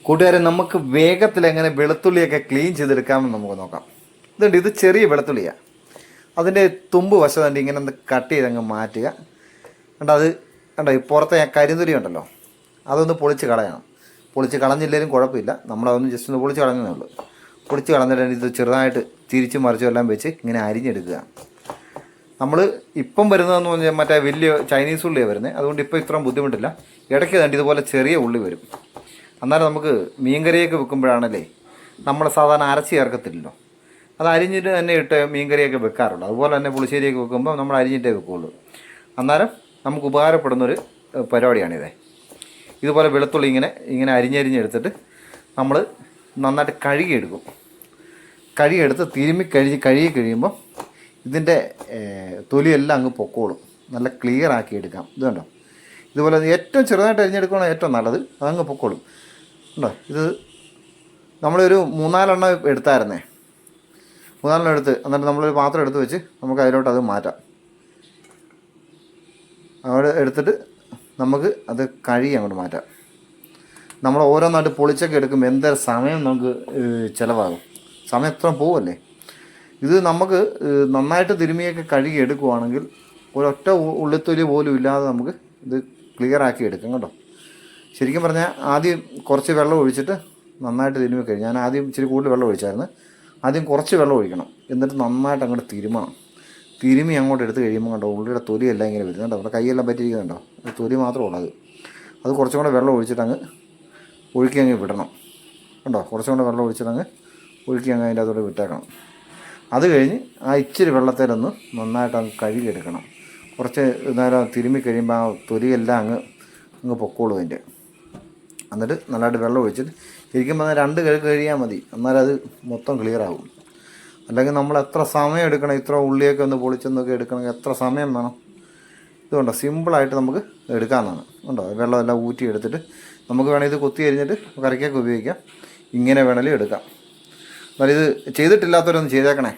കൂട്ടുകാരെ, നമുക്ക് വേഗത്തിൽ എങ്ങനെ വെളുത്തുള്ളിയൊക്കെ ക്ലീൻ ചെയ്തെടുക്കാമെന്ന് നമുക്ക് നോക്കാം. ഇത് ചെറിയ വെളുത്തുള്ളിയാണ്. അതിൻ്റെ തുമ്പ് വശം തന്നെ ഇങ്ങനെ ഒന്ന് കട്ട് ചെയ്തങ്ങ് മാറ്റുക. അത് കണ്ടോ, ഈ പുറത്തെ കരിന്തുരി ഉണ്ടല്ലോ, അതൊന്ന് പൊളിച്ച് കളയണം. പൊളിച്ച് കളഞ്ഞില്ലെങ്കിലും കുഴപ്പമില്ല, നമ്മളതൊന്ന് ജസ്റ്റ് ഒന്ന് പൊളിച്ച് കളഞ്ഞതേ ഉള്ളൂ. പൊളിച്ച് കളഞ്ഞിട്ട് ഇത് ചെറുതായിട്ട് തിരിച്ചും മറിച്ചും എല്ലാം വെച്ച് ഇങ്ങനെ അരിഞ്ഞെടുക്കുക. നമ്മൾ ഇപ്പം വരുന്നതെന്ന് പറഞ്ഞാൽ മറ്റേ വലിയ ചൈനീസ് ഉള്ളിയാണ് വരുന്നത്, അതുകൊണ്ട് ഇപ്പോൾ ഇത്രയും ബുദ്ധിമുട്ടില്ല. ഇടയ്ക്ക് തന്നെ ഇതുപോലെ ചെറിയ ഉള്ളി വരും. എന്നാലും നമുക്ക് മീൻകറിയൊക്കെ വെക്കുമ്പോഴാണല്ലേ നമ്മൾ സാധാരണ അരച്ച് ചേർക്കത്തില്ലല്ലോ, അത് അരിഞ്ഞിട്ട് തന്നെ ഇട്ട് മീൻകറിയൊക്കെ വെക്കാറുള്ളൂ. അതുപോലെ തന്നെ പുളിശ്ശേരിയൊക്കെ വെക്കുമ്പോൾ നമ്മൾ അരിഞ്ഞിട്ടേ വെക്കുകയുള്ളൂ. അന്നേരം നമുക്ക് ഉപകാരപ്പെടുന്നൊരു പരിപാടിയാണിത്. ഇതുപോലെ വെളുത്തുള്ളി ഇങ്ങനെ അരിഞ്ഞെടുത്തിട്ട് നമ്മൾ നന്നായിട്ട് കഴുകിയെടുക്കും. കഴുകിയെടുത്ത് കഴുകി കഴിയുമ്പോൾ ഇതിൻ്റെ തൊലിയെല്ലാം അങ്ങ് പൊക്കോളും. നല്ല ക്ലിയർ ആക്കി എടുക്കാം. ഇത് കണ്ടോ, ഇതുപോലെ ഏറ്റവും ചെറുതായിട്ട് അരിഞ്ഞെടുക്കുകയാണ് ഏറ്റവും നല്ലത്. അതങ്ങ് പൊക്കോളും. ഉണ്ടോ, ഇത് നമ്മളൊരു 3-4 എണ്ണം എടുത്തായിരുന്നേ. 3-4 എണ്ണം എടുത്ത് എന്നിട്ട് നമ്മളൊരു പാത്രം എടുത്ത് വെച്ച് നമുക്ക് അതിലോട്ട് അത് മാറ്റാം. അവിടെ എടുത്തിട്ട് നമുക്ക് അത് കഴുകി അങ്ങോട്ട് മാറ്റാം. നമ്മൾ ഓരോന്നായിട്ട് പൊളിച്ചൊക്കെ എടുക്കുമ്പോൾ എന്തൊരു സമയം നമുക്ക് ചിലവാകും. സമയം എത്ര പോവല്ലേ. ഇത് നമുക്ക് നന്നായിട്ട് തിരുമിയൊക്കെ കഴുകി എടുക്കുവാണെങ്കിൽ ഒരൊറ്റ ഉള്ളിത്തൊലി പോലും ഇല്ലാതെ നമുക്ക് ഇത് ക്ലിയർ ആക്കി എടുക്കാം കേട്ടോ. ശരിക്കും പറഞ്ഞാൽ ആദ്യം കുറച്ച് വെള്ളം ഒഴിച്ചിട്ട് നന്നായിട്ട് തിരുമി കഴിഞ്ഞു. ഞാൻ ആദ്യം ഇച്ചിരി കൂടുതൽ വെള്ളം ഒഴിച്ചായിരുന്നു. ആദ്യം കുറച്ച് വെള്ളം ഒഴിക്കണം, എന്നിട്ട് നന്നായിട്ട് അങ്ങോട്ട് തിരുമണം. തിരുമി അങ്ങോട്ട് എടുത്ത് കഴിയുമ്പോൾ കണ്ടോ, ഉള്ളിയുടെ തൊലിയെല്ലാം ഇങ്ങനെ വരുന്നുണ്ടോ, നമ്മുടെ കൈയെല്ലാം പറ്റിയിരിക്കുന്നുണ്ടോ, തൊലി മാത്രമേ ഉള്ളത്. അത് കുറച്ചും കൂടെ വെള്ളം ഒഴിച്ചിട്ടങ്ങ് ഒഴുക്കി വിടണം. കണ്ടോ, കുറച്ചും കൂടെ വെള്ളം ഒഴിച്ചിട്ടങ്ങ് ഒഴുക്കി അതിൻ്റെ അതോടെ വിട്ടേക്കണം. അത് കഴിഞ്ഞ് ആ ഇച്ചിരി വെള്ളത്തിലൊന്ന് നന്നായിട്ട് അങ്ങ് കഴുകിയെടുക്കണം. കുറച്ച് നേരം തിരുമ്മി കഴിയുമ്പോൾ ആ തൊലിയെല്ലാം അങ്ങ് പൊക്കോളും അതിൻ്റെ. എന്നിട്ട് നല്ലതായിട്ട് വെള്ളം ഒഴിച്ചിട്ട് ശരിക്കും പറഞ്ഞാൽ 2 കഴുകി കഴിയാൽ മതി, എന്നാലും അത് മൊത്തം ക്ലിയറാകും. അല്ലെങ്കിൽ നമ്മൾ എത്ര സമയം എടുക്കണം, ഇത്ര ഉള്ളിയൊക്കെ ഒന്ന് പൊളിച്ചൊന്നൊക്കെ എടുക്കണമെങ്കിൽ എത്ര സമയം വേണം. ഇതുകൊണ്ടോ, സിമ്പിളായിട്ട് നമുക്ക് എടുക്കാമെന്നാണ്. ഉണ്ടോ, വെള്ളമെല്ലാം ഊറ്റി എടുത്തിട്ട് നമുക്ക് വേണമെങ്കിൽ ഇത് കൊത്തി അരിഞ്ഞിട്ട് കറിക്കൊക്കെ ഉപയോഗിക്കാം. ഇങ്ങനെ വേണമെങ്കിലും എടുക്കാം. എന്നാലും ഇത് ചെയ്തിട്ടില്ലാത്തവരൊന്നും ചെയ്തേക്കണേ.